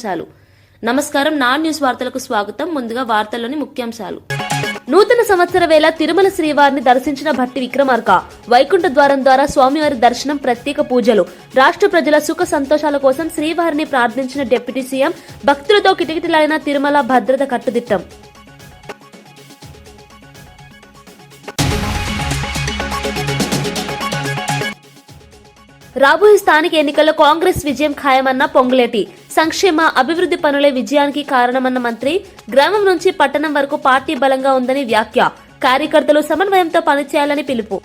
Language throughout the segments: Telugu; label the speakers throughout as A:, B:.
A: ముఖ్యాంశాలు. నమస్కారం. నా న్యూస్ వార్తలకు స్వాగతం. ముందుగా వార్తల్లోని ముఖ్యాంశాలు. నూతన సంవత్సర వేళ తిరుమల శ్రీవారిని దర్శించిన భట్టి విక్రమార్క. వైకుంఠ ద్వారం ద్వారా స్వామివారి దర్శనం, ప్రత్యేక పూజలు. రాష్ట్ర ప్రజల సుఖ సంతోషాల కోసం శ్రీవారిని ప్రార్థించిన డిప్యూటీ సీఎం. భక్తులతో కిటకిటలాడిన తిరుమల భద్రత కట్టుదిట్టం. రాబోయే స్థానిక ఎన్నికల్లో కాంగ్రెస్ విజయం ఖాయమన్న పొంగులేటి. సంక్షేమ అభివృద్ధి పనులే విజయానికి కారణమన్న మంత్రి. గ్రామం నుంచి పట్టణం వరకు పార్టీ బలంగా ఉందని వ్యాఖ్య. కార్యకర్తలు సమన్వయంతో పనిచేయాలని పిలుపు.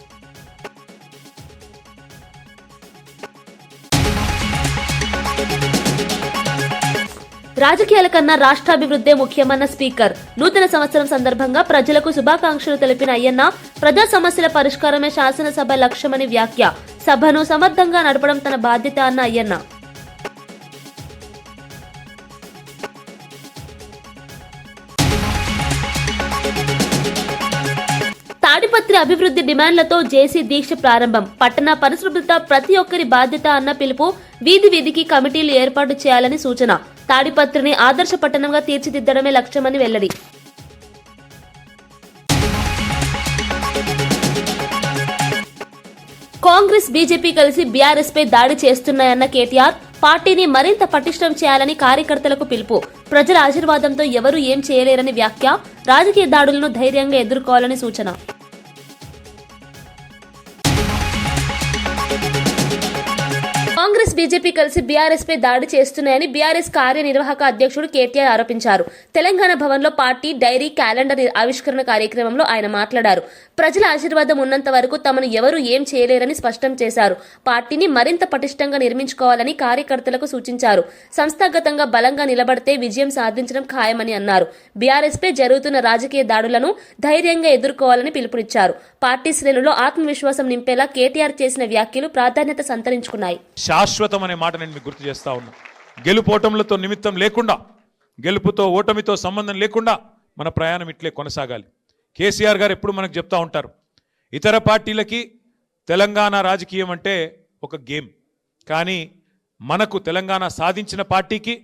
A: రాజకీయాల కన్నా రాష్ట్రాభివృద్ధే ముఖ్యమన్న స్పీకర్. నూతన సంవత్సరం సందర్భంగా ప్రజలకు శుభాకాంక్షలు తెలిపిన అయ్యన్న, ప్రజా సమస్యల పరిష్కారమే శాసనసభ లక్ష్యమని వ్యాఖ్య. సభను సమర్థంగా నడపడం తన బాధ్యత అన్న అయ్యన్న. తాడిపత్రి అభివృద్ధి డిమాండ్లతో జేసీ దీక్ష ప్రారంభం. పట్టణ పరిశుభ్రత ప్రతి ఒక్కరి బాధ్యత అన్న పిలుపు. వీధి వీధికి కమిటీలు ఏర్పాటు చేయాలని సూచన. తాడిపత్రిని ఆదర్శ పట్టణంగా తీర్చిదిద్దడమే లక్ష్యమని వెల్లడి. కాంగ్రెస్, బీజేపీ కలిసి బీఆర్ఎస్ పై దాడి చేస్తున్నాయన్న కేటీఆర్. పార్టీని మరింత పటిష్టం చేయాలని కార్యకర్తలకు పిలుపు. ప్రజల ఆశీర్వాదంతో ఎవరూ ఏం చేయలేరని వ్యాఖ్య. రాజకీయ దాడులను ధైర్యంగా ఎదుర్కోవాలని సూచన. కాంగ్రెస్, బీజేపీ కలిసి బీఆర్ఎస్ పై దాడి చేస్తున్నాయని బీఆర్ఎస్ కార్యనిర్వాహక అధ్యక్షుడు కేటీఆర్ ఆరోపించారు. తెలంగాణ భవన్లో పార్టీ డైరీ, క్యాలెండర్ ఆవిష్కరణ కార్యక్రమంలో ఆయన మాట్లాడారు. ప్రజల ఆశీర్వాదం ఉన్నంత వరకు తమను ఎవరూ ఏం చేయలేరని స్పష్టం చేశారు. పార్టీని మరింత పటిష్టంగా నిర్మించుకోవాలని కార్యకర్తలకు సూచించారు. సంస్థాగతంగా బలంగా నిలబడితే విజయం సాధించడం ఖాయమని అన్నారు. బీఆర్ఎస్ పై జరుగుతున్న రాజకీయ దాడులను ధైర్యంగా ఎదుర్కోవాలని పిలుపునిచ్చారు. పార్టీ శ్రేణుల్లో ఆత్మవిశ్వాసం నింపేలా కేటీఆర్ చేసిన వ్యాఖ్యలు ప్రాధాన్యత సంతరించుకున్నాయి.
B: శాశ్వతం అనే మాట నేను మీకు గుర్తు చేస్తా ఉన్నా. గెలుపోటములతో నిమిత్తం లేకుండా, గెలుపుతో ఓటమితో సంబంధం లేకుండా మన ప్రయాణం ఇట్లే కొనసాగాలి. కేసీఆర్ గారు ఎప్పుడు మనకు చెప్తా ఉంటారు, ఇతర పార్టీలకి తెలంగాణ రాజకీయం అంటే ఒక గేమ్, కానీ మనకు తెలంగాణ సాధించిన పార్టీకి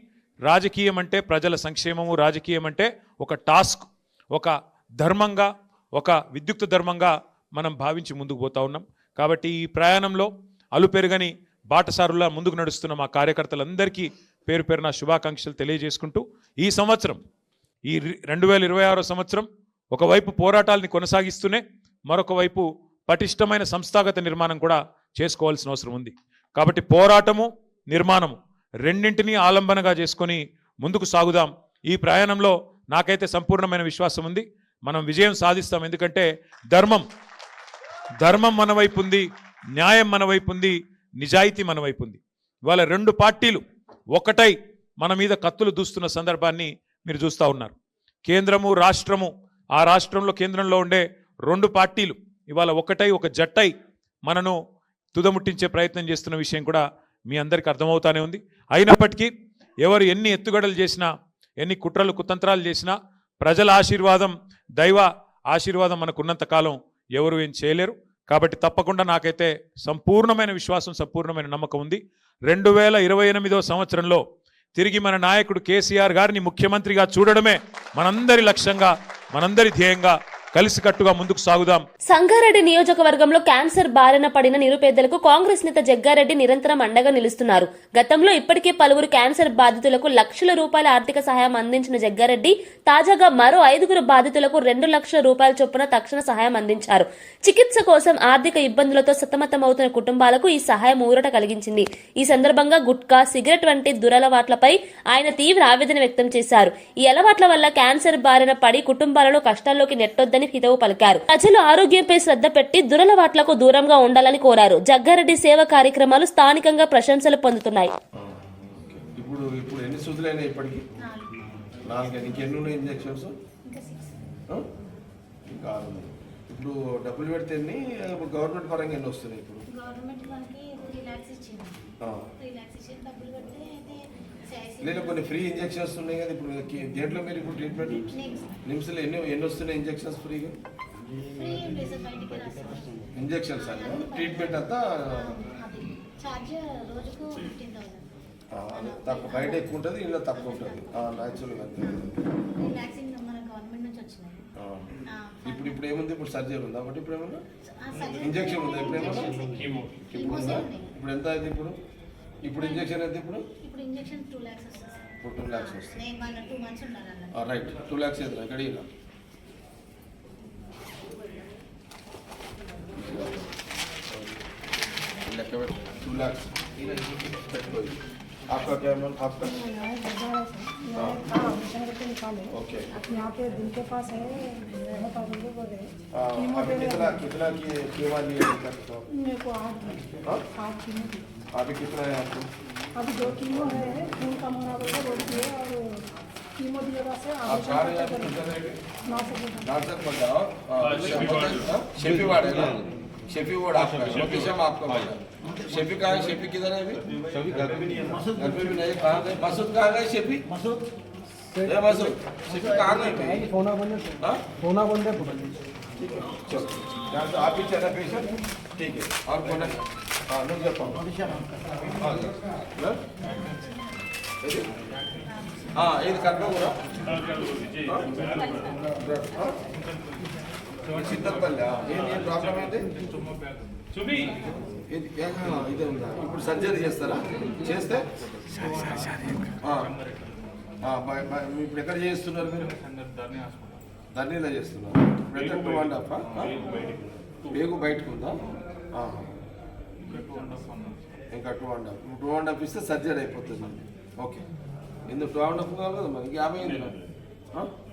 B: రాజకీయం అంటే ప్రజల సంక్షేమము, రాజకీయం అంటే ఒక టాస్క్, ఒక ధర్మంగా, ఒక విద్యుక్త ధర్మంగా మనం భావించి ముందుకు పోతా ఉన్నాం. కాబట్టి ఈ ప్రయాణంలో అలుపెరుగని బాటసారులా ముందుకు నడుస్తున్న మా కార్యకర్తలందరికీ పేరు పేరున శుభాకాంక్షలు తెలియజేసుకుంటూ, ఈ సంవత్సరం, ఈ 2026 సంవత్సరం ఒకవైపు పోరాటాలని కొనసాగిస్తూనే మరొక వైపు పటిష్టమైన సంస్థాగత నిర్మాణం కూడా చేసుకోవాల్సిన అవసరం ఉంది. కాబట్టి పోరాటము, నిర్మాణము రెండింటినీ ఆలంబనగా చేసుకొని ముందుకు సాగుదాం. ఈ ప్రయాణంలో నాకైతే సంపూర్ణమైన విశ్వాసం ఉంది. మనం విజయం సాధిస్తాం. ఎందుకంటే ధర్మం మన వైపు ఉంది, న్యాయం మన వైపు ఉంది, నిజాయితీ మన వైపు ఉంది. ఇవాళ రెండు పార్టీలు ఒకటై మన మీద కత్తులు దూస్తున్న సందర్భాన్ని మీరు చూస్తూ ఉన్నారు. కేంద్రము, రాష్ట్రము, ఆ రాష్ట్రంలో కేంద్రంలో ఉండే రెండు పార్టీలు ఇవాళ ఒకటై, ఒక జట్టై మనను తుదముట్టించే ప్రయత్నం చేస్తున్న విషయం కూడా మీ అందరికీ అర్థమవుతానే ఉంది. అయినప్పటికీ ఎవరు ఎన్ని ఎత్తుగడలు చేసినా, ఎన్ని కుట్రలు కుతంత్రాలు చేసినా, ప్రజల ఆశీర్వాదం, దైవ ఆశీర్వాదం మనకున్నంత కాలం ఎవరు ఏం చేయలేరు. కాబట్టి తప్పకుండా నాకైతే సంపూర్ణమైన విశ్వాసం, సంపూర్ణమైన నమ్మకం ఉంది. 2028 సంవత్సరంలో తిరిగి మన నాయకుడు కేసీఆర్ గారిని ముఖ్యమంత్రిగా చూడడమే మనందరి లక్ష్యంగా, మనందరి ధ్యేయంగా కలిసికట్టుగా ముందుకు సాగుదాం.
A: సంగారెడ్డి నియోజకవర్గంలో క్యాన్సర్ బారిన పడిన నిరుపేదలకు కాంగ్రెస్ నేత జగ్గారెడ్డి నిరంతరం అండగా నిలుస్తున్నారు. గతంలో ఇప్పటికే పలువురు క్యాన్సర్ బాధితులకు లక్షల రూపాయల ఆర్థిక సహాయం అందించిన జగ్గారెడ్డి తాజాగా మరో 5 బాధితులకు 2 లక్షల రూపాయల చొప్పున తక్షణ సహాయం అందించారు. చికిత్స కోసం ఆర్థిక ఇబ్బందులతో సతమతమవుతున్న కుటుంబాలకు ఈ సహాయం ఊరట కలిగించింది. ఈ సందర్భంగా గుట్కా, సిగరెట్ వంటి దురలవాట్లపై ఆయన తీవ్ర ఆవేదన వ్యక్తం చేశారు. ఈ అలవాట్ల వల్ల క్యాన్సర్ బారిన పడి కుటుంబాలను కష్టాల్లోకి నెట్టొద్దని హితవు పలికారు. ప్రజలు ఆరోగ్యంపై శ్రద్ధ పెట్టి దురలవాట్లకు దూరంగా ఉండాలని కోరారు. జగ్గారెడ్డి సేవా కార్యక్రమాలు స్థానికంగా ప్రశంసలు పొందుతున్నాయి.
C: ఇప్పుడు ఎన్ని సూదులైనా ఇప్పటికి 4 ఇంకెన్ని ఉన్నాయి ఇంజెక్షన్స్? ఇంకా 6. ఇప్పుడు డబ్బులు పెడితే ఎన్ని, గవర్నమెంట్ పరంగా ఎన్ని వస్తున్నాయి? ఇప్పుడు లేదా కొన్ని ఫ్రీ ఇంజెక్షన్స్ ఉన్నాయి కదా ఇప్పుడు దేంట్లో మీరు ఇప్పుడు ట్రీట్మెంట్ నిమ్స్లో ఎన్ని వస్తున్నాయి ఇంజెక్షన్స్ ఫ్రీగా? ఇంజెక్షన్స్ అన్న ట్రీట్మెంట్ అంతా అదే తక్కువ బయట ఎక్కువ ఉంటుంది, ఇంట్లో తక్కువ ఉంటుంది న్యాచురల్గా.
D: వ్యాక్సిన్ మన గవర్నమెంట్ నుంచి వచ్చినాయి.
C: ఇప్పుడు ఏముంది? ఇప్పుడు సర్జరీ ఉందా ఒకటి? ఇప్పుడు ఏమన్నా ఇంజక్షన్ ఉందా? ఇప్పుడు ఏమన్నా ఇప్పుడు ఉందా? ఇప్పుడు ఎంత అయింది ఇప్పుడు ఇంజక్షన్ అయితే
D: ఇప్పుడు ఇంజక్షన్ 2 lakhs వస్తుంది.
C: ఇప్పుడు 2 lakhs వస్తుంది.
D: నేను 2 months ఉండాలి.
C: రైట్, 2 lakhs అయితే ఇక్కడ ఇలా लెక్క పెట్టు. 2 lakhs పెట్టుకోవాలి. आपका क्या मन? आपका ओके।
E: यहाँ पे दिल के पास है,
C: अभी कितना कीमा लिया
E: मेरे को 8 कीमो दी।
C: अभी कितना है आपको?
E: अभी 2 कीमो है, खून कम होना बोलते रोक दिए और कीमो दिएगा से
C: आप चाह रहे हैं नाटक मत जाओ। शेफी वार्ड है ना? शेफी वार्ड आपका लोकेशन आपका वार्ड है। शेफी कहाँ है? शेफी किधर है अभी? शेफी घर पे भी नहीं है। घर पे भी नहीं। कहाँ गए? मसूद कहाँ गए? शेफी मसूद शेफी कहाँ गए?
E: होना बंद है।
C: चलो यहाँ से आप ही चला पेशेंट, ठीक है। और कौन है? हाँ लोग जब हाँ ये कन्फर्म हो रहा సిద్ధపల్లి ఏం ప్రాబ్లం ఏంటి? ఇదే ఉందా? ఇప్పుడు సర్జరీ చేస్తారా? చేస్తే ఇప్పుడు ఎక్కడ చేస్తున్నారు మీరు? ధర్నీలో చేస్తున్నారు. ఇప్పుడు 2.5 పేగు బయటకు ఉందా? ఇంకా 2.5 ఇస్తే సర్జరీ అయిపోతుంది. ఓకే, ఇందుకు 2.5 కావాలి కదా మరి, 50 అయింది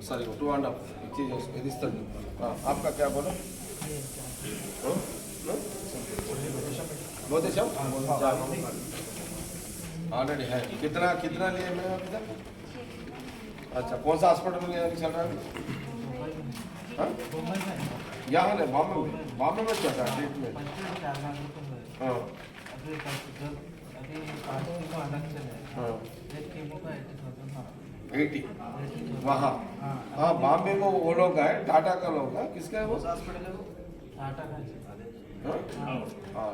C: సరే 2.5 ఇచ్చి ఇది ఇస్తాను. आपका क्या बोलो? बहुत अच्छा ऑलरेडी है। कितना लिए मैं अभी तक? अच्छा, कौन सा हॉस्पिटल में चल रहा है? यहाँ नहीं, बॉम्बे में चल रहा है ट्रीटमेंट। हाँ हाँ 80 वहाँ। हाँ बॉम्बे में वो लोग है, टाटा का लोग है। किसका है वो?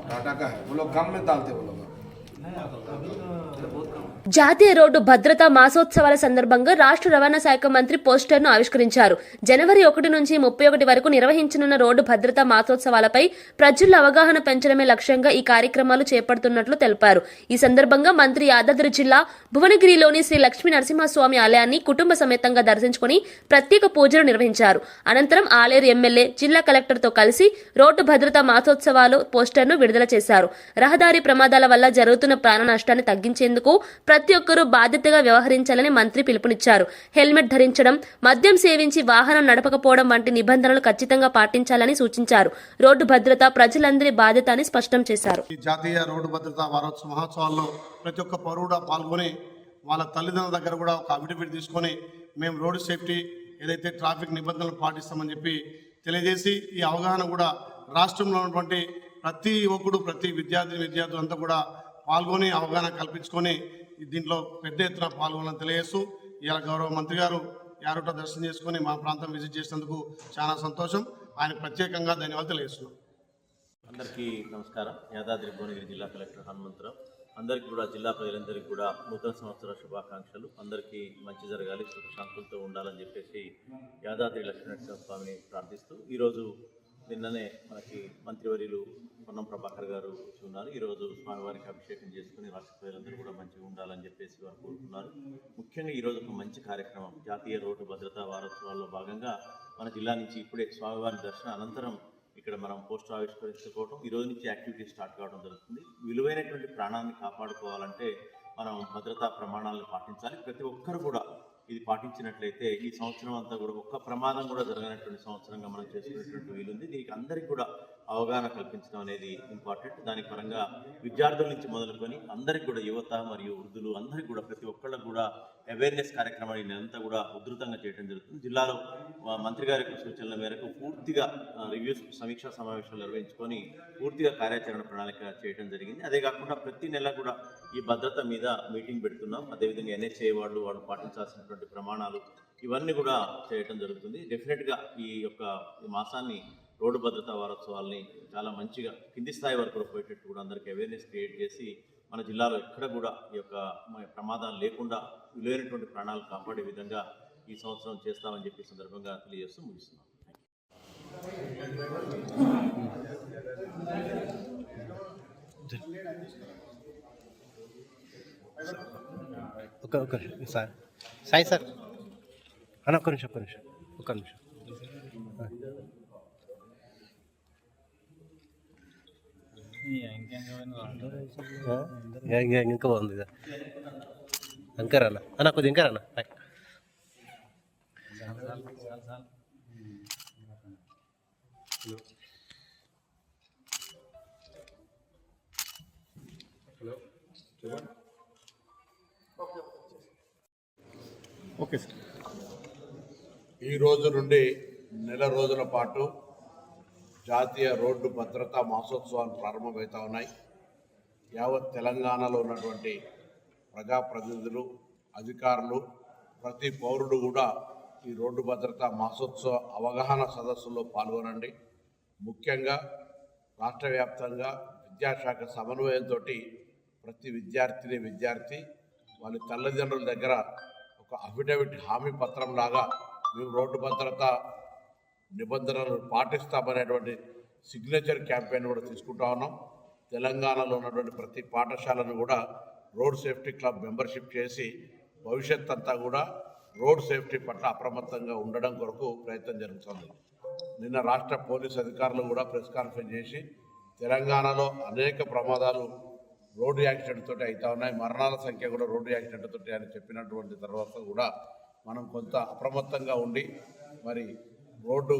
C: टाटा का है। वो लोग कम में डालते वो लोग।
A: జాతీయ రోడ్డు భద్రతా మాసోత్సవాల సందర్భంగా రాష్ట్ర రవాణా శాఖ మంత్రి పోస్టర్ను ఆవిష్కరించారు. జనవరి 1 నుంచి 31 వరకు నిర్వహించనున్న రోడ్డు భద్రతా మాసోత్సవాలపై ప్రజల్లో అవగాహన పెంచడమే లక్ష్యంగా ఈ కార్యక్రమాలు చేపడుతున్నట్లు తెలిపారు. ఈ సందర్భంగా మంత్రి యాదాద్రి జిల్లా భువనగిరిలోని శ్రీ లక్ష్మీ నరసింహస్వామి ఆలయాన్ని కుటుంబ సమేతంగా దర్శించుకుని ప్రత్యేక పూజలు నిర్వహించారు. అనంతరం ఆలేరు ఎమ్మెల్యే జిల్లా కలెక్టర్తో కలిసి రోడ్డు భద్రతా మాసోత్సవాలు పోస్టర్ను విడుదల చేశారు. రహదారి ప్రమాదాల వల్ల జరుగుతున్న ప్రాణ నష్టాన్ని తగ్గించేందుకు ప్రతి ఒక్కరూ బాధ్యతగా వ్యవహరించాలని మంత్రి పిలుపునిచ్చారు. హెల్మెట్ ధరించడం, మద్యం సేవించి వాహనం నడపకపోవడం వంటి నిబంధనలు ఖచ్చితంగా పాటించాలని సూచించారు. రోడ్డు భద్రత ప్రజలందరి బాధ్యత అని స్పష్టం చేశారు.
F: జాతీయ రోడ్డు భద్రతా వారోత్సవ మహోత్సవాల్లో ప్రతి ఒక్క పౌరుడు పాల్గొని వాళ్ళ తల్లిదండ్రుల దగ్గర కూడా ఒక అఫిడవిట్ తీసుకొని మేము రోడ్డు సేఫ్టీ ఏదైతే ట్రాఫిక్ నిబంధనలు పాటిస్తామని చెప్పి తెలియజేసి ఈ అవగాహన కూడా రాష్ట్రంలో ఉన్నటువంటి ప్రతి యువకుడు ప్రతి విద్యార్థులు అంతా కూడా పాల్గొని అవగాహన కల్పించుకొని దీంట్లో పెద్ద ఎత్తున పాల్గొనాలని తెలియజేస్తూ ఇవాళ గౌరవ మంత్రి గారు యారుట దర్శనం చేసుకుని మా ప్రాంతం విజిట్ చేసినందుకు చాలా సంతోషం. ఆయన ప్రత్యేకంగా ధన్యవాదాలు తెలియజేస్తున్నాం.
G: అందరికీ నమస్కారం. యాదాద్రి భువనగిరి జిల్లా కలెక్టర్ హనుమంతరావు. అందరికీ కూడా జిల్లా ప్రజలందరికీ కూడా నూతన సంవత్సర శుభాకాంక్షలు. అందరికీ మంచి జరగాలి, సుఖశాంతులతో ఉండాలని చెప్పేసి యాదాద్రి లక్ష్మీనరసింహ స్వామిని ప్రార్థిస్తూ ఈరోజు నిన్ననే మనకి మంత్రివర్యులు పొన్నం ప్రభాకర్ గారు వచ్చి ఉన్నారు. ఈరోజు స్వామివారికి అభిషేకం చేసుకుని రాష్ట్ర ప్రజలందరూ కూడా మంచిగా ఉండాలని చెప్పేసి వారు కోరుతున్నారు. ముఖ్యంగా ఈరోజు ఒక మంచి కార్యక్రమం, జాతీయ రోడ్డు భద్రతా వారోత్సవాల్లో భాగంగా మన జిల్లా నుంచి ఇప్పుడే స్వామివారి దర్శనం అనంతరం ఇక్కడ మనం పోస్టర్ ఆవిష్కరించుకోవడం, ఈ రోజు నుంచి యాక్టివిటీ స్టార్ట్ కావడం జరుగుతుంది. విలువైనటువంటి ప్రాణాన్ని కాపాడుకోవాలంటే మనం భద్రతా ప్రమాణాలను పాటించాలి. ప్రతి ఒక్కరు కూడా ఇది పాటించినట్లయితే ఈ సంవత్సరం అంతా కూడా ఒక్క ప్రమాదం కూడా జరగనటువంటి సంవత్సరంగా మనం చేసుకునేటువంటి వీలుంది. దీనికి అందరికీ కూడా అవగాహన కల్పించడం అనేది ఇంపార్టెంట్. దాని పరంగా విద్యార్థుల నుంచి మొదలుకొని అందరికీ కూడా యువత మరియు వృద్ధులు అందరికీ కూడా ప్రతి ఒక్కళ్ళకు కూడా అవేర్నెస్ కార్యక్రమాన్ని అంతా కూడా ఉధృతంగా చేయడం జరుగుతుంది. జిల్లాలో మంత్రి గారి సూచనల మేరకు పూర్తిగా రివ్యూస్ సమీక్షా సమావేశాలు నిర్వహించుకొని పూర్తిగా కార్యాచరణ ప్రణాళిక చేయడం జరిగింది. అదే కాకుండా ప్రతి నెల కూడా ఈ భద్రత మీద మీటింగ్ పెడుతున్నాం. అదేవిధంగా NHA వాళ్ళు పాటించాల్సినటువంటి ప్రమాణాలు ఇవన్నీ కూడా చేయడం జరుగుతుంది. డెఫినెట్గా ఈ మాసాన్ని రోడ్డు భద్రతా వారోత్సవాల్ని చాలా మంచిగా కింది స్థాయి వరకు పోయేటట్టు కూడా అందరికీ అవేర్నెస్ క్రియేట్ చేసి మన జిల్లాలో ఎక్కడ కూడా ఈ యొక్క ప్రమాదాలు లేకుండా విలువైనటువంటి ప్రాణాలు కాపాడే విధంగా ఈ సంవత్సరం చేస్తామని చెప్పి సందర్భంగా తెలియజేస్తూ ముగిస్తున్నాం.
H: ఒక సార్ సాయి సార్ అన్న ఒక్క నిమిషం ఇంకా బాగుంది ఇక అంకరన్న అన్న కొద్దిగా ఇంకరన్న
F: ఓకే సార్.
I: ఈ రోజు నుండి నెల రోజుల పాటు జాతీయ రోడ్డు భద్రతా మాసోత్సవాలు ప్రారంభమవుతా ఉన్నాయి. యావత్ తెలంగాణలో ఉన్నటువంటి ప్రజాప్రతినిధులు, అధికారులు, ప్రతి పౌరుడు కూడా ఈ రోడ్డు భద్రతా మాసోత్సవ అవగాహన సదస్సులో పాల్గొనండి. ముఖ్యంగా రాష్ట్ర వ్యాప్తంగా విద్యాశాఖ సమన్వయంతో ప్రతి విద్యార్థి వాళ్ళ తల్లిదండ్రుల దగ్గర ఒక అఫిడవిట్ హామీ పత్రం లాగా మేము రోడ్డు భద్రత నిబంధనలు పాటిస్తామనేటువంటి సిగ్నేచర్ క్యాంపెయిన్ కూడా తీసుకుంటా ఉన్నాం. తెలంగాణలో ఉన్నటువంటి ప్రతి పాఠశాలను కూడా రోడ్ సేఫ్టీ క్లబ్ మెంబర్షిప్ చేసి భవిష్యత్ అంతా కూడా రోడ్ సేఫ్టీ పట్ల అప్రమత్తంగా ఉండడం కొరకు ప్రయత్నం జరుగుతుంది. నిన్న రాష్ట్ర పోలీస్ అధికారులు కూడా ప్రెస్ కాన్ఫరెన్స్ చేసి తెలంగాణలో అనేక ప్రమాదాలు రోడ్డు యాక్సిడెంట్ తోటి అవుతా ఉన్నాయి, మరణాల సంఖ్య కూడా రోడ్డు యాక్సిడెంట్ తోటి అని చెప్పినటువంటి తర్వాత కూడా మనం కొంత అప్రమత్తంగా ఉండి మరి రోడ్డు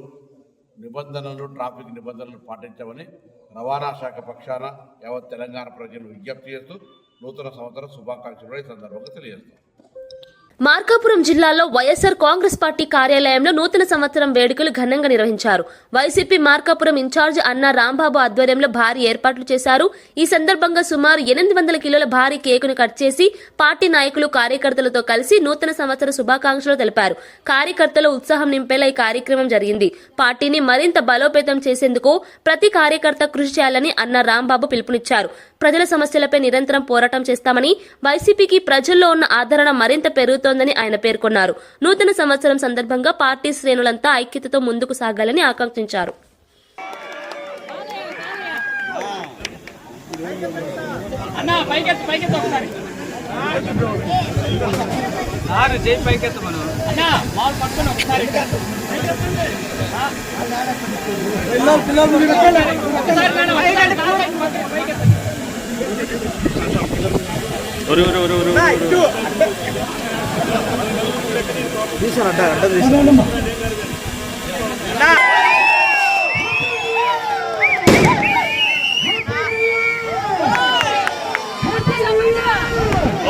I: నిబంధనలు, ట్రాఫిక్ నిబంధనలు పాటించమని రవాణా శాఖ పక్షాన యావత్ తెలంగాణ ప్రజలు విజ్ఞప్తి చేస్తూ నూతన సంవత్సర శుభాకాంక్షలు ఈ సందర్భంగా తెలియజేస్తాం.
A: మార్కాపురం జిల్లాలో వైఎస్సార్ కాంగ్రెస్ పార్టీ కార్యాలయంలో నూతన సంవత్సరం వేడుకలు ఘనంగా నిర్వహించారు. వైసీపీ మార్కాపురం ఇన్ఛార్జ్ అన్నా రాంబాబు ఆధ్వర్యంలో భారీ ఏర్పాట్లు చేశారు. ఈ సందర్భంగా సుమారు 800 కిలోల భారీ కేకును కట్ చేసి పార్టీ నాయకులు, కార్యకర్తలతో కలిసి నూతన సంవత్సర శుభాకాంక్షలు తెలిపారు. కార్యకర్తల ఉత్సాహం నింపేలా ఈ కార్యక్రమం జరిగింది. పార్టీని మరింత బలోపేతం చేసేందుకు ప్రతి కార్యకర్త కృషి చేయాలని అన్నా రాంబాబు పిలుపునిచ్చారు. ప్రజల సమస్యలపై నిరంతరం పోరాటం చేస్తామని, వైసీపీకి ప్రజల్లో ఉన్న ఆదరణ మరింత పెరుగుతోందని ఆయన పేర్కొన్నారు. నూతన సంవత్సరం సందర్భంగా పార్టీ శ్రేణులంతా ఐక్యతతో ముందుకు సాగాలని ఆకాంక్షించారు.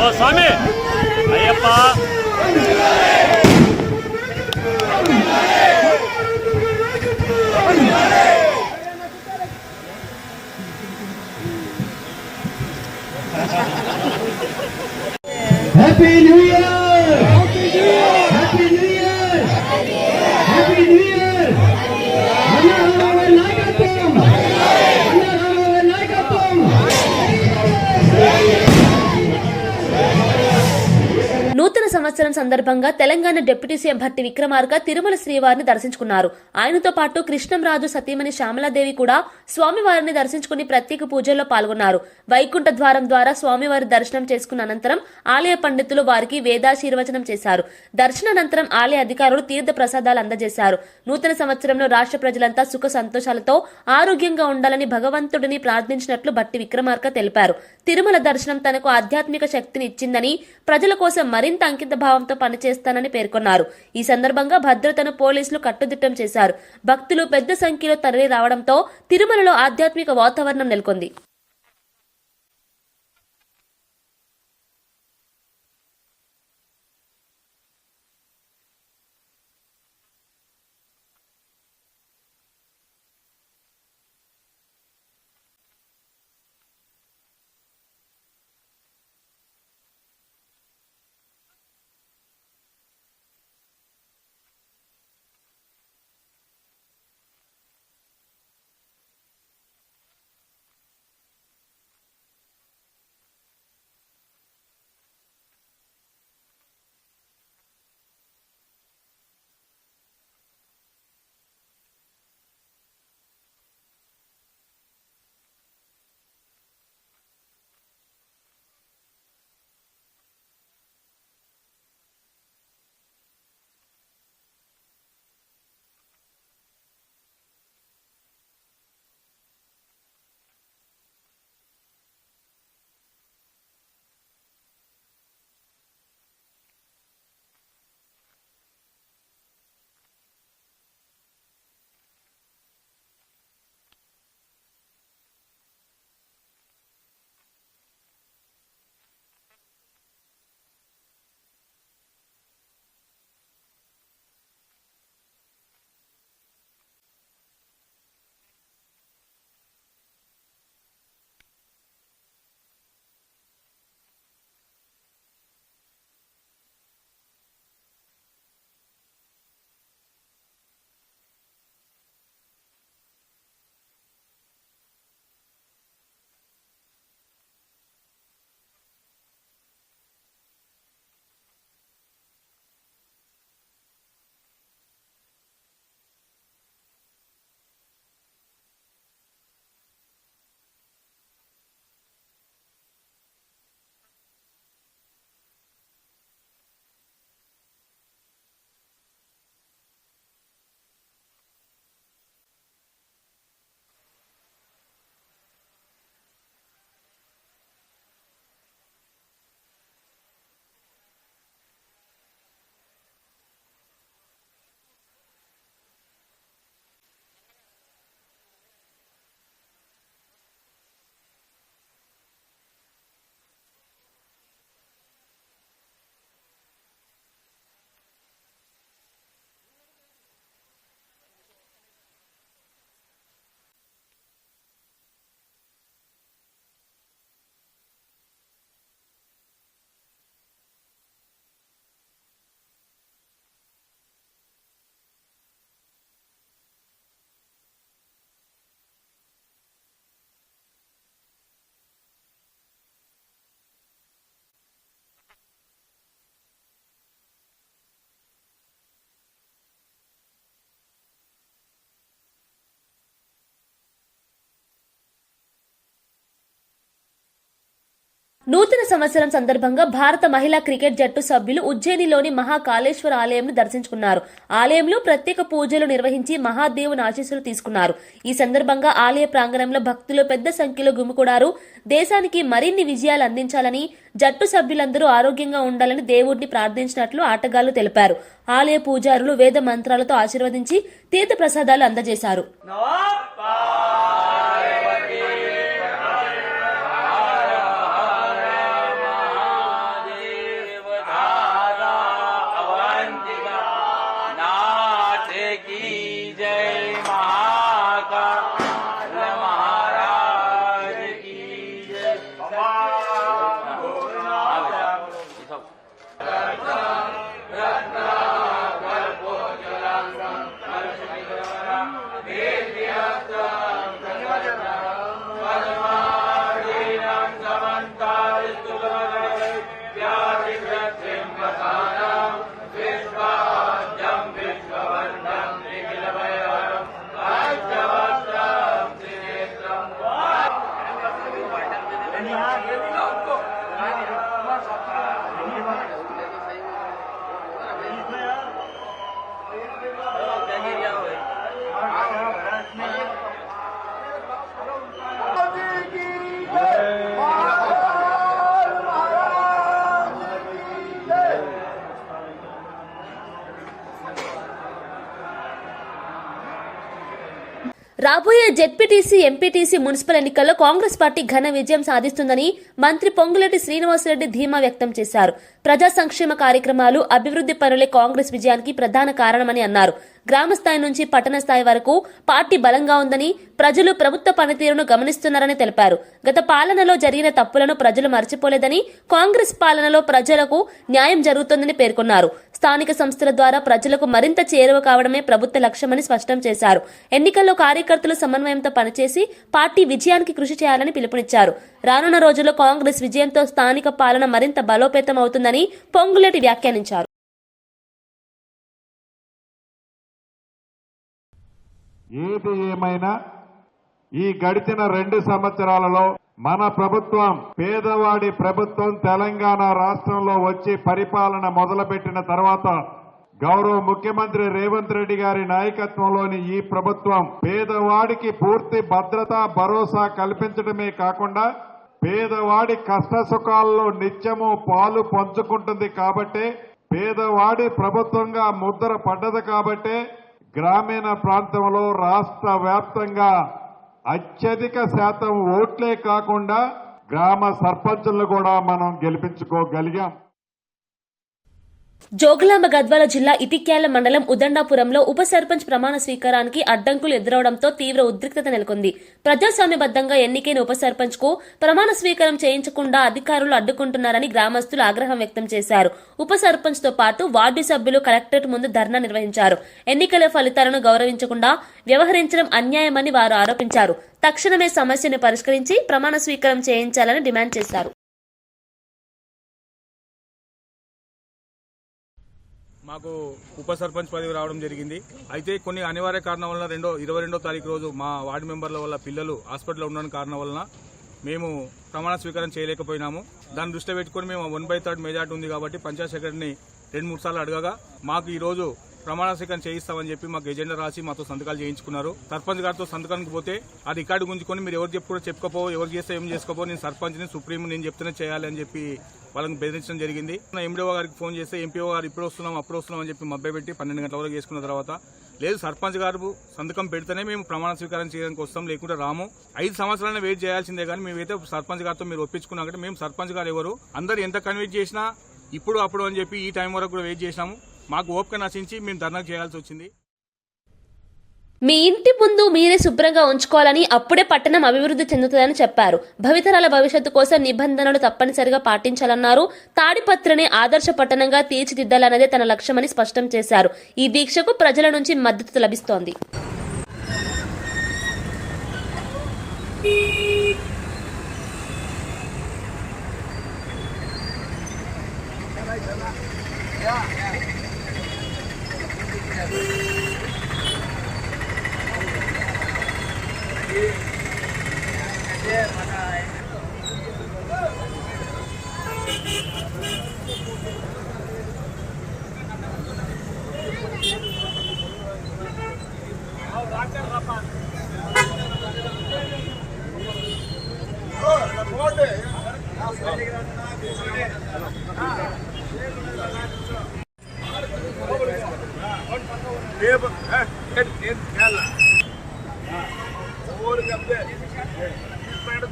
J: ఓ Swami Ayyappa
K: happy new year, happy new year, happy new year. అన్న నాయకత్వం, అన్న నాయకత్వం.
A: నూతన సంవత్సరం సందర్భంగా తెలంగాణ డిప్యూటీ సీఎం భట్టి విక్రమార్క తిరుమల శ్రీవారిని దర్శించుకున్నారు. ఆయనతో పాటు కృష్ణంరాజు సతీమణి శ్యామలాదేవి కూడా స్వామివారిని దర్శించుకుని ప్రత్యేక పూజల్లో పాల్గొన్నారు. వైకుంఠ ద్వారం ద్వారా స్వామివారి దర్శనం చేసుకున్న అనంతరం ఆలయ పండితులు వారికి వేదాశీర్వచనం చేశారు. దర్శనానంతరం ఆలయ అధికారులు తీర్థ ప్రసాదాలు అందజేశారు. నూతన సంవత్సరంలో రాష్ట్ర ప్రజలంతా సుఖ సంతోషాలతో ఆరోగ్యంగా ఉండాలని భగవంతుడిని ప్రార్థించినట్లు భట్టి విక్రమార్క తెలిపారు. తిరుమల దర్శనం తనకు ఆధ్యాత్మిక శక్తిని ఇచ్చిందని, ప్రజల కోసం మరింత అంకిత భావంతో పనిచేస్తానని పేర్కొన్నారు. ఈ సందర్భంగా భద్రతను పోలీసులు కట్టుదిట్టం చేశారు. భక్తులు పెద్ద సంఖ్యలో తరలి రావడంతో తిరుమలలో ఆధ్యాత్మిక వాతావరణం నెలకొంది. నూతన సంవత్సరం సందర్భంగా భారత మహిళా క్రికెట్ జట్టు సభ్యులు ఉజ్జయినిలోని మహాకాళేశ్వర ఆలయంను దర్శించుకున్నారు. ఆలయంలో ప్రత్యేక పూజలు నిర్వహించి మహాదేవుని ఆశీస్సులు తీసుకున్నారు. ఈ సందర్భంగా ఆలయ ప్రాంగణంలో భక్తులు పెద్ద సంఖ్యలో గుమికూడారు. దేశానికి మరిన్ని విజయాలు అందించాలని, జట్టు సభ్యులందరూ ఆరోగ్యంగా ఉండాలని దేవుడిని ప్రార్థించినట్లు ఆటగాళ్లు తెలిపారు. ఆలయ పూజారులు వేద మంత్రాలతో ఆశీర్వదించి తీర్థ ప్రసాదాలు అందజేశారు. రాబోయే జెడ్పీటీసీ, ఎంపీటీసీ మున్సిపల్ ఎన్నికల్లో కాంగ్రెస్ పార్టీ ఘన విజయం సాధిస్తుందని మంత్రి పొంగులేటి శ్రీనివాసరెడ్డి ధీమా వ్యక్తం చేశారు. ప్రజా సంక్షేమ కార్యక్రమాలు, అభివృద్ధి పనులే కాంగ్రెస్ విజయానికి ప్రధాన కారణమని అన్నారు. గ్రామ స్థాయి నుంచి పట్టణ స్థాయి వరకు పార్టీ బలంగా ఉందని, ప్రజలు ప్రభుత్వ పనితీరును గమనిస్తున్నారని తెలిపారు. గత పాలనలో జరిగిన తప్పులను ప్రజలు మర్చిపోలేదని, కాంగ్రెస్ పాలనలో ప్రజలకు న్యాయం జరుగుతుందని పేర్కొన్నారు. స్థానిక సంస్థల ద్వారా ప్రజలకు మరింత చేరువ కావడమే ప్రభుత్వ లక్ష్యమని స్పష్టం చేశారు. ఎన్నికల్లో కార్యకర్తలు సమన్వయంతో పనిచేసి పార్టీ విజయానికి కృషి చేయాలని పిలుపునిచ్చారు. రానున్న రోజుల్లో కాంగ్రెస్ విజయంతో స్థానిక పాలన మరింత బలోపేతం అవుతుందని పొంగులేటి వ్యాఖ్యానించారు.
L: ఏది ఏమైనా ఈ గడిచిన 2 సంవత్సరాలలో మన ప్రభుత్వం, పేదవాడి ప్రభుత్వం తెలంగాణ రాష్ట్రంలో వచ్చి పరిపాలన మొదలుపెట్టిన తర్వాత గౌరవ ముఖ్యమంత్రి రేవంత్ రెడ్డి గారి నాయకత్వంలోని ఈ ప్రభుత్వం పేదవాడికి పూర్తి భద్రత, భరోసా కల్పించడమే కాకుండా పేదవాడి కష్ట సుఖాల్లో నిత్యము పాలు పంచుకుంటుంది. కాబట్టే పేదవాడి ప్రభుత్వంగా ముద్ర పడ్డది. కాబట్టే గ్రామీణ ప్రాంతంలో రాష్ట్ర వ్యాప్తంగా అత్యధిక శాతం ఓట్లే కాకుండా గ్రామ సర్పంచులను కూడా మనం గెలిపించుకోగలిగాం.
A: జోగులాంబ గద్వాల జిల్లా ఇటిక్యాల మండలం ఉదండాపురంలో ఉప సర్పంచ్ ప్రమాణ స్వీకారానికి అడ్డంకులు ఎదురవడంతో తీవ్ర ఉద్రిక్తత నెలకొంది. ప్రజాస్వామ్యబద్దంగా ఎన్నికైన ఉప సర్పంచ్ కు ప్రమాణ స్వీకారం చేయించకుండా అధికారులు అడ్డుకుంటున్నారని గ్రామస్తులు ఆగ్రహం వ్యక్తం చేశారు. ఉప సర్పంచ్ తో పాటు వార్డు సభ్యులు కలెక్టరేట్ ముందు ధర్నా నిర్వహించారు. ఎన్నికల ఫలితాలను గౌరవించకుండా వ్యవహరించడం అన్యాయమని వారు ఆరోపించారు. తక్షణమే సమస్యను పరిష్కరించి ప్రమాణ స్వీకారం చేయించాలని డిమాండ్ చేశారు.
M: మాకు ఉప సర్పంచ్ పదవి రావడం జరిగింది. అయితే కొన్ని అనివార్య కారణం వలన 22వ తారీఖు రోజు మా వార్డు మెంబర్ల వల్ల పిల్లలు హాస్పిటల్లో ఉండడం కారణం వలన మేము ప్రమాణ స్వీకారం చేయలేకపోయినాము. దాన్ని దృష్టిలో పెట్టుకుని మేము 1/3 మెజార్టీ ఉంది కాబట్టి పంచాయత్ సెక్రటరీని 2-3 సార్లు అడగగా మాకు ఈ రోజు ప్రమాణ స్వీకారం చేయిస్తామని చెప్పి మాకు ఎజెండా రాసి మాతో సంతకాలు చేయించుకున్నారు. సర్పంచ్ గారితో సంతకానికి పోతే ఆ రికార్డు గుంజుకొని మీరు ఎవరు చెప్పు కూడా చెప్పుకోపో, ఎవరు చేస్తే ఏం చేసుకోపో, నేను సర్పంచ్ని, సుప్రీం నేను చెప్తేనే చేయాలి అని చెప్పి వాళ్ళని బెదిరించడం జరిగింది. ఎండిఓ గారికి ఫోన్ చేస్తే ఎంపీఓ గారు ఇప్పుడు వస్తున్నాం అప్పుడు వస్తున్నాం అని చెప్పి మభ్యపెట్టి 12 గంటల వరకు చేసుకున్న తర్వాత లేదు సర్పంచ్ గారు సంతకం పెడితేనే మేము ప్రమాణ స్వీకారం చేయడానికి వస్తాం, లేకుంటే రాము. 5 సంవత్సరాలను వెయిట్ చేయాల్సిందే కానీ మేమైతే సర్పంచ్ గారితో మీరు ఒప్పించుకున్నాకంటే మేము సర్పంచ్ గారు ఎవరు అందరు ఎంత కన్విన్స్ చేసినా ఇప్పుడు అప్పుడు అని చెప్పి ఈ టైం వరకు కూడా వెయిట్ చేసినాము. మాకు ఓపిక నశించి మేము ధర్నా చేయాల్సి వచ్చింది.
A: మీ ఇంటి ముందు మీరే శుభ్రంగా ఉంచుకోవాలని, అప్పుడే పట్టణం అభివృద్ధి చెందుతుందని చెప్పారు. భవితరాల భవిష్యత్తు కోసం నిబంధనలు తప్పనిసరిగా పాటించాలన్నారు. తాడిపత్రిని ఆదర్శ పట్టణంగా తీర్చిదిద్దాలన్నదే తన లక్ష్యమని స్పష్టం చేశారు. ఈ దీక్షకు ప్రజల నుంచి మద్దతు లభిస్తోంది.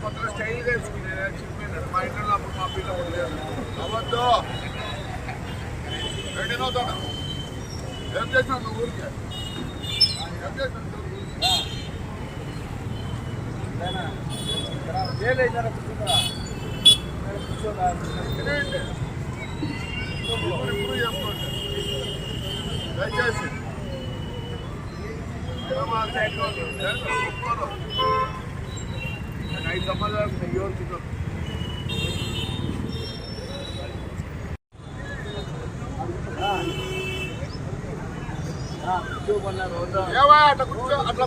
C: కొత్త స్టైల్గా వేసుకున్నాను చెప్పాను మా ఇంట్లో అప్పుడు మా పిల్లలు లేదు అవద్దు రెండునవుతాడు ఏం చేసినావు నువ్వు ఊరికే ఏం చేసినావు ఇప్పుడు చెప్పుకోండి దయచేసి 5 సంవత్సరాలు నియోజకవర్గం అట్లా కూర్చో అట్లా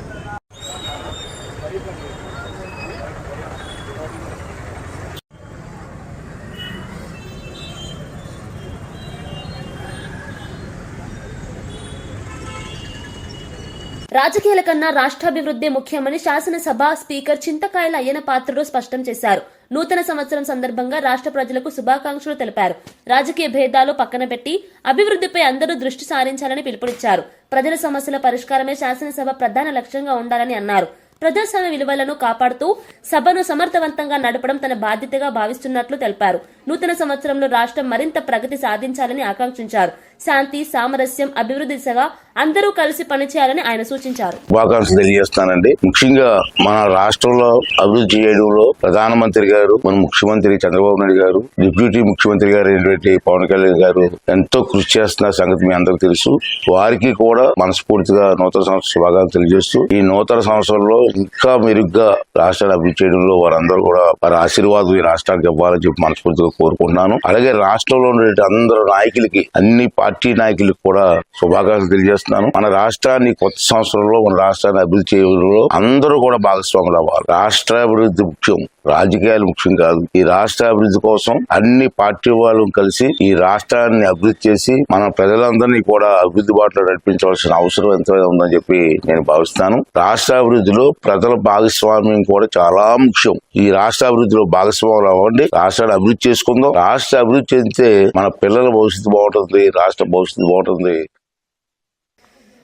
A: రాజకీయాల కన్నా రాష్ట్రాభివృద్ధి ముఖ్యమని శాసనసభ స్పీకర్ చింతకాయల అయ్యన పాత్రుడు స్పష్టం చేశారు. నూతన సంవత్సరం సందర్భంగా రాష్ట్ర ప్రజలకు శుభాకాంక్షలు తెలిపారు. రాజకీయ భేదాలు పక్కన పెట్టి అభివృద్ధిపై అందరూ దృష్టి సారించాలని పిలుపునిచ్చారు. ప్రజల సమస్యల పరిష్కారమే శాసనసభ ప్రధాన లక్ష్యంగా ఉండాలని అన్నారు. ప్రజాస్వామ్య విలువలను కాపాడుతూ సభను సమర్థవంతంగా నడపడం తన బాధ్యతగా భావిస్తున్నట్లు తెలిపారు. నూతన సంవత్సరంలో రాష్ట్రం మరింత ప్రగతి సాధించాలని ఆకాంక్షించారు. శాంతి, సామరస్యం, అభివృద్ధి దిశగా అందరూ కలిసి పనిచేయాలని ఆయన సూచించారు.
N: శుభాకాంక్షలు తెలియజేస్తానండి. ముఖ్యంగా మన రాష్ట్రంలో అభివృద్ధి చేయడంలో ప్రధానమంత్రి గారు, మన ముఖ్యమంత్రి చంద్రబాబు నాయుడు గారు, డిప్యూటీ ముఖ్యమంత్రి గారు అయినటువంటి పవన్ కళ్యాణ్ గారు ఎంతో కృషి చేస్తున్న సంగతి మీ అందరికీ తెలుసు. వారికి కూడా మనస్ఫూర్తిగా నూతన సంవత్సర శుభాకాంక్షలు తెలియజేస్తూ ఈ నూతన సంవత్సరంలో ఇంకా మెరుగ్గా రాష్ట్రాన్ని అభివృద్ధి చేయడంలో వారందరూ కూడా వారి ఆశీర్వాదం ఈ రాష్ట్రానికి ఇవ్వాలని చెప్పి మనస్ఫూర్తిగా కోరుకుంటున్నాను. అలాగే రాష్ట్రంలో ఉండే అందరూ నాయకులకి, అన్ని పార్టీ నాయకులకు కూడా శుభాకాంక్షలు తెలియజేస్తున్నాను. మన రాష్ట్రాన్ని కొత్త సంవత్సరంలో మన రాష్ట్రాన్ని అభివృద్ధి చేయడంలో అందరూ కూడా భాగస్వాములు అవ్వాలి. రాష్ట్ర అభివృద్ధి ముఖ్యం, రాజకీయాలు ముఖ్యం కాదు. ఈ రాష్ట్ర అభివృద్ధి కోసం అన్ని పార్టీ వాళ్ళు కలిసి ఈ రాష్ట్రాన్ని అభివృద్ధి చేసి మన ప్రజలందరినీ కూడా అభివృద్ధి బాటలో నడిపించవలసిన అవసరం ఎంతైనా ఉందని చెప్పి నేను భావిస్తాను. రాష్ట్ర అభివృద్ధిలో ప్రజల భాగస్వామ్యం కూడా చాలా ముఖ్యం. ఈ రాష్ట్ర అభివృద్ధిలో భాగస్వాములు అవ్వండి, రాష్ట్రాన్ని అభివృద్ధి చేసుకుందాం. రాష్ట్ర అభివృద్ధి చెందితే మన పిల్లల భవిష్యత్తు బాగుంటుంది, రాష్ట్ర భవిష్యత్తు బాగుంటుంది.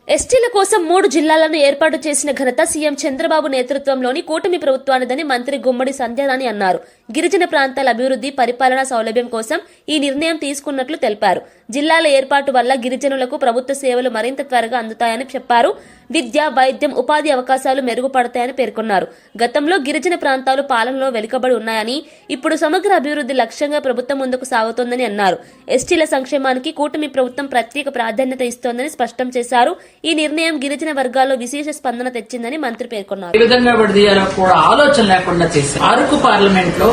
A: ఎస్టీల కోసం 3 జిల్లాలను ఏర్పాటు చేసిన ఘనత సీఎం చంద్రబాబు నేతృత్వంలోని కూటమి ప్రభుత్వానిదని మంత్రి గుమ్మడి సంధ్యారాణి అన్నారు. గిరిజన ప్రాంతాల అభివృద్ధి, పరిపాలనా సౌలభ్యం కోసం ఈ నిర్ణయం తీసుకున్నట్లు తెలిపారు. జిల్లాల ఏర్పాటు వల్ల గిరిజనులకు ప్రభుత్వ సేవలు మరింత త్వరగా అందుతాయని చెప్పారు. విద్య, వైద్యం, ఉపాధి అవకాశాలు మెరుగుపడతాయని పేర్కొన్నారు. గతంలో గిరిజన ప్రాంతాలు పాలనలో వెనుకబడి ఉన్నాయని, ఇప్పుడు సమగ్ర అభివృద్ధి లక్ష్యంగా ప్రభుత్వం ముందుకు సాగుతోందని అన్నారు. ఎస్టీల సంక్షేమానికి కూటమి ప్రభుత్వం ప్రత్యేక ప్రాధాన్యత ఇస్తోందని స్పష్టం చేశారు. ఈ నిర్ణయం గిరిజన వర్గాల్లో విశేష స్పందన తెచ్చిందని మంత్రి పేర్కొన్నారు.
O: ఏ విధంగా విడదీయాలో కూడా ఆలోచన లేకుండా చేశారు. అరకు పార్లమెంట్ లో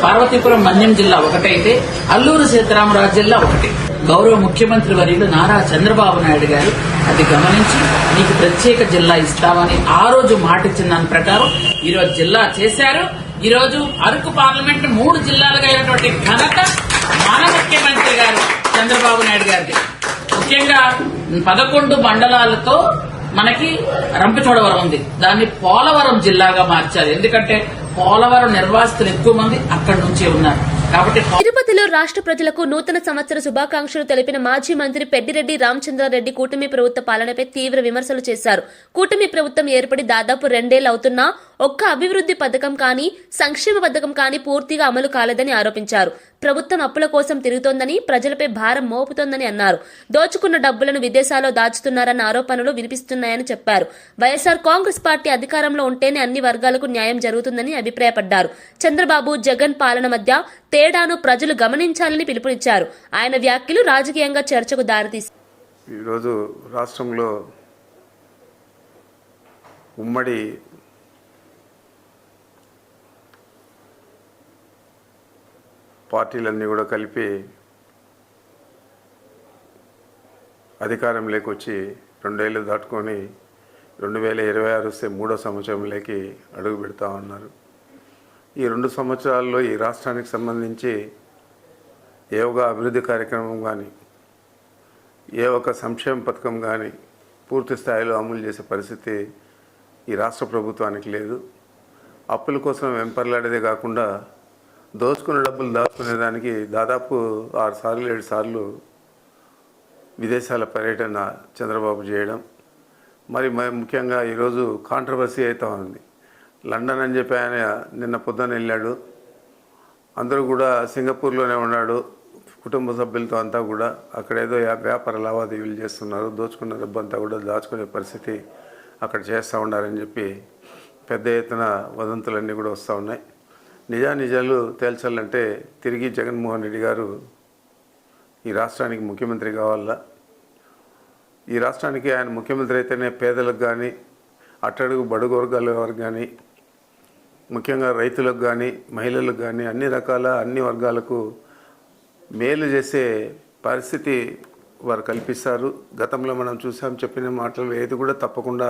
O: పార్వతీపురం మన్యం జిల్లా ఒకటైతే అల్లూరు సీతారామరాజు జిల్లా ఒకటి. గౌరవ ముఖ్యమంత్రి వర్యులు నారా చంద్రబాబు నాయుడు గారు అది గమనించి నీకు ప్రత్యేక జిల్లా ఇస్తామని ఆ రోజు మాట ఇచ్చిన దాని ప్రకారం ఈ రోజు జిల్లా చేశారు. ఈ రోజు అరకు పార్లమెంట్ 3 జిల్లాలుగా అయినటువంటి ఘనత మన ముఖ్యమంత్రి గారు చంద్రబాబు నాయుడు గారికి. ముఖ్యంగా 11 మండలాలతో మనకి రంపచోడవరం ఉంది. దాన్ని పోలవరం జిల్లాగా మార్చాలి. ఎందుకంటే పోలవరం నిర్వాసితులు ఎక్కువ మంది అక్కడి నుంచే ఉన్నారు కాబట్టి.
A: తిరుపతిలో రాష్ట్ర ప్రజలకు నూతన సంవత్సర శుభాకాంక్షలు తెలిపిన మాజీ మంత్రి పెద్దిరెడ్డి రామచంద్రారెడ్డి కూటమి ప్రభుత్వ పాలనపై తీవ్ర విమర్శలు చేశారు. కూటమి ప్రభుత్వం ఏర్పడి దాదాపు 2 ఏళ్లు అవుతున్నా ఒక్క అభివృద్ధి పథకం కానీ, సంక్షేమ పథకం కానీ పూర్తిగా అమలు కాలేదని ఆరోపించారు. ప్రభుత్వం అప్పుల కోసం తిరుగుతోందని, ప్రజలపై భారం మోపుతోందని అన్నారు. దోచుకున్న డబ్బులను విదేశాల్లో దాచుతున్నారన్న ఆరోపణలు వినిపిస్తున్నాయని చెప్పారు. వైఎస్ఆర్ కాంగ్రెస్ పార్టీ అధికారంలో ఉంటేనే అన్ని వర్గాలకు న్యాయం జరుగుతుందని అభిప్రాయపడ్డారు. చంద్రబాబు, జగన్ పాలన మధ్య తేడాను ప్రజలు గమనించాలని పిలుపునిచ్చారు. ఆయన వ్యాఖ్యలు రాజకీయంగా చర్చకు దారితీశాయి.
P: ఈరోజు రాష్ట్రంలో ఉమ్మడి పార్టీలన్నీ కూడా కలిపి అధికారంలోకి వచ్చి 2 ఏళ్ళు దాటుకొని 2026 వస్తే 3వ సంవత్సరంలోకి అడుగు పెడతా ఉన్నారు. ఈ 2 సంవత్సరాల్లో ఈ రాష్ట్రానికి సంబంధించి ఏ ఒక అభివృద్ధి కార్యక్రమం కానీ, ఏ ఒక సంక్షేమ పథకం కానీ పూర్తి స్థాయిలో అమలు చేసే పరిస్థితి ఈ రాష్ట్ర ప్రభుత్వానికి లేదు. అప్పుల కోసం వెంపర్లాడేదే కాకుండా దోచుకున్న డబ్బులు దాచుకునేదానికి దాదాపు 6 సార్లు 7 సార్లు విదేశాల పర్యటన చంద్రబాబు చేయడం, మరి ముఖ్యంగా ఈరోజు కాంట్రవర్సీ అవుతా ఉంది. లండన్ అని చెప్పి ఆయన నిన్న పొద్దున వెళ్ళాడు, అందరూ కూడా సింగపూర్లోనే ఉన్నాడు కుటుంబ సభ్యులతో అంతా కూడా. అక్కడేదో వ్యాపార లావాదేవీలు చేస్తున్నారు, దోచుకున్న డబ్బు అంతా కూడా దాచుకునే పరిస్థితి అక్కడ చేస్తూ ఉన్నారని చెప్పి పెద్ద ఎత్తున వదంతులన్నీ కూడా వస్తూ ఉన్నాయి. నిజాలు తేల్చాలంటే తిరిగి జగన్మోహన్ రెడ్డి గారు ఈ రాష్ట్రానికి ముఖ్యమంత్రి కావాలా. ఈ రాష్ట్రానికి ఆయన ముఖ్యమంత్రి అయితేనే పేదలకు కానీ, అట్టడుగు బడుగు వర్గాల వారికి కానీ, ముఖ్యంగా రైతులకు కానీ, మహిళలకు కానీ, అన్ని వర్గాలకు మేలు చేసే పరిస్థితి వారు కల్పిస్తారు. గతంలో మనం చూసాం, చెప్పిన మాటలు ఏది కూడా తప్పకుండా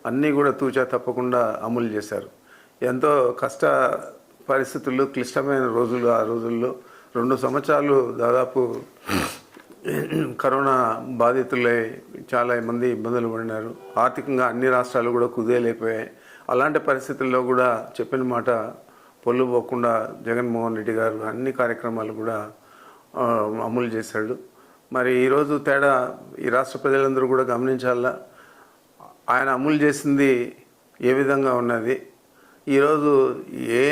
P: అన్నీ కూడా తూచా తప్పకుండా అమలు చేశారు. ఎంతో కష్ట పరిస్థితులు, క్లిష్టమైన రోజులు. ఆ రోజుల్లో 2 సంవత్సరాలు దాదాపు కరోనా బాధితులై చాలా మంది ఇబ్బందులు పడినారు. ఆర్థికంగా అన్ని రాష్ట్రాలు కూడా కుదేలైపోయాయి. అలాంటి పరిస్థితుల్లో కూడా చెప్పిన మాట పొల్లు పోకుండా జగన్మోహన్ రెడ్డి గారు అన్ని కార్యక్రమాలు కూడా అమలు చేశాడు. మరి ఈరోజు తేడా ఈ రాష్ట్ర ప్రజలందరూ కూడా గమనించాలా. ఆయన అమలు చేసింది ఏ విధంగా ఉన్నది. ఈరోజు ఏ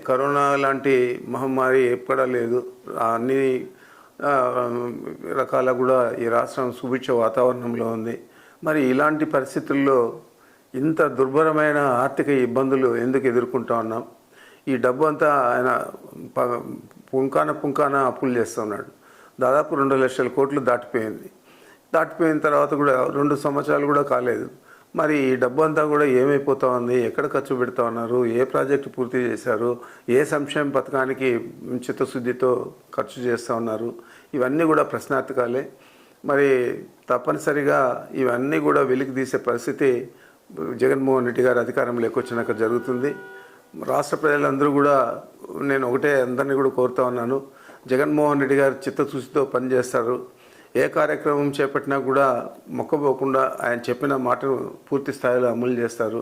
P: కరోనా లాంటి మహమ్మారి ఎక్కడా లేదు. అన్ని రకాల కూడా ఈ రాష్ట్రం సుభిక్ష వాతావరణంలో ఉంది. మరి ఇలాంటి పరిస్థితుల్లో ఇంత దుర్భరమైన ఆర్థిక ఇబ్బందులు ఎందుకు ఎదుర్కొంటా ఉన్నాం? ఈ డబ్బు అంతా ఆయన పుంకాన అప్పులు చేస్తున్నాడు. దాదాపు 2 లక్షల కోట్లు దాటిపోయిన తర్వాత కూడా 2 సంవత్సరాలు కూడా కాలేదు. మరి ఈ డబ్బు అంతా కూడా ఏమైపోతా ఉంది? ఎక్కడ ఖర్చు పెడతా ఉన్నారు? ఏ ప్రాజెక్టు పూర్తి చేశారు? ఏ సంక్షేమ పథకానికి చిత్తశుద్ధితో ఖర్చు చేస్తూ ఉన్నారు? ఇవన్నీ కూడా ప్రశ్నార్థకాలే. మరి తప్పనిసరిగా ఇవన్నీ కూడా వెలికి తీసే పరిస్థితి జగన్మోహన్ రెడ్డి గారు అధికారంలోకి వచ్చినాక జరుగుతుంది. రాష్ట్ర ప్రజలందరూ కూడా నేను ఒకటే అందరినీ కూడా కోరుతా ఉన్నాను, జగన్మోహన్ రెడ్డి గారు చిత్తశుద్ధితో పనిచేస్తారు. ఏ కార్యక్రమం చేపట్టినా కూడా మొక్కబోకుండా ఆయన చెప్పిన మాటను పూర్తి స్థాయిలో అమలు చేస్తారు.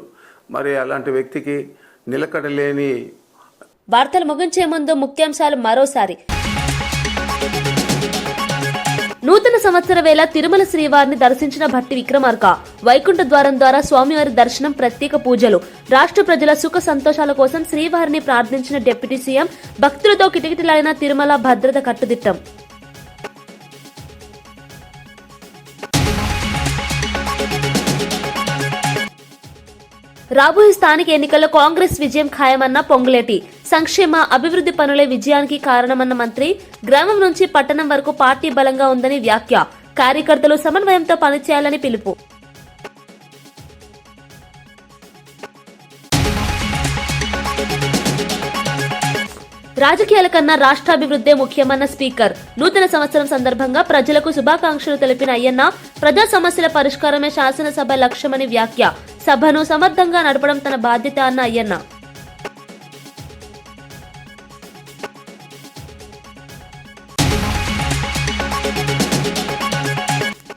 P: మరి అలాంటి వ్యక్తికి నిలకడలేని.
A: వార్తలు ముగించే ముందు ముఖ్యాంశాలు మరోసారి. నూతన సంవత్సర వేళ తిరుమల శ్రీవారిని దర్శించిన భట్టి విక్రమార్క. వైకుంఠ ద్వారం ద్వారా స్వామివారి దర్శనం, ప్రత్యేక పూజలు. రాష్ట్ర ప్రజల సుఖ సంతోషాల కోసం శ్రీవారిని ప్రార్థించిన డిప్యూటీ సీఎం. భక్తులతో కిటకిటలాడిన తిరుమల భద్రత కట్టుదిట్టం. రాబోయే స్థానిక ఎన్నికల్లో కాంగ్రెస్ విజయం ఖాయమన్న పొంగులేటి. సంక్షేమ అభివృద్ధి పనులే విజయానికి కారణమన్న మంత్రి. గ్రామం నుంచి పట్టణం వరకు పార్టీ బలంగా ఉందని వ్యాఖ్య. కార్యకర్తలు సమన్వయంతో పనిచేయాలని పిలుపు. రాజకీయాల కన్నా రాష్ట్రాభివృద్ధే ముఖ్యమన్న స్పీకర్. నూతన సంవత్సరం సందర్భంగా ప్రజలకు శుభాకాంక్షలు తెలిపిన అయ్యన్న, ప్రజా సమస్యల పరిష్కారమే శాసనసభ లక్ష్యమని వ్యాఖ్య. సభను సమర్థంగా నడపడం తన బాధ్యత అన్న అయ్యన్న.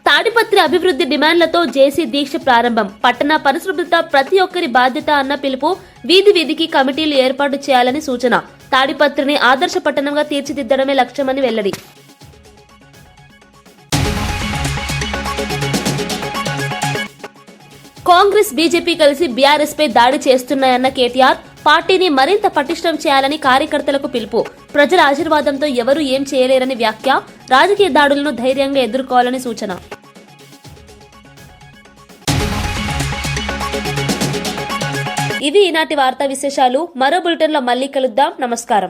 A: తాడిపత్రి అభివృద్ధి డిమాండ్లతో జేసీ దీక్ష ప్రారంభం. పట్టణ పరిశుభ్రత ప్రతి ఒక్కరి బాధ్యత అన్న పిలుపు. వీధి వీధికి కమిటీలు ఏర్పాటు చేయాలని సూచన. తాడిపత్రిని ఆదర్శ పట్టణంగా తీర్చిదిద్దడమే లక్ష్యమని వెల్లడి. కాంగ్రెస్, బీజేపీ కలిసి బీఆర్ఎస్ పై దాడి చేస్తున్నాయన్న కేటీఆర్. పార్టీని మరింత పటిష్టం చేయాలని కార్యకర్తలకు పిలుపు. ప్రజల ఆశీర్వాదంతో ఎవరూ ఏం చేయలేరని వ్యాఖ్య. రాజకీయ దాడులను ధైర్యంగా ఎదుర్కోవాలని సూచన. ఇవి ఈనాటి వార్తా విశేషాలు. మరో బులెటిన్లో మళ్ళీ కలుద్దాం. నమస్కారం.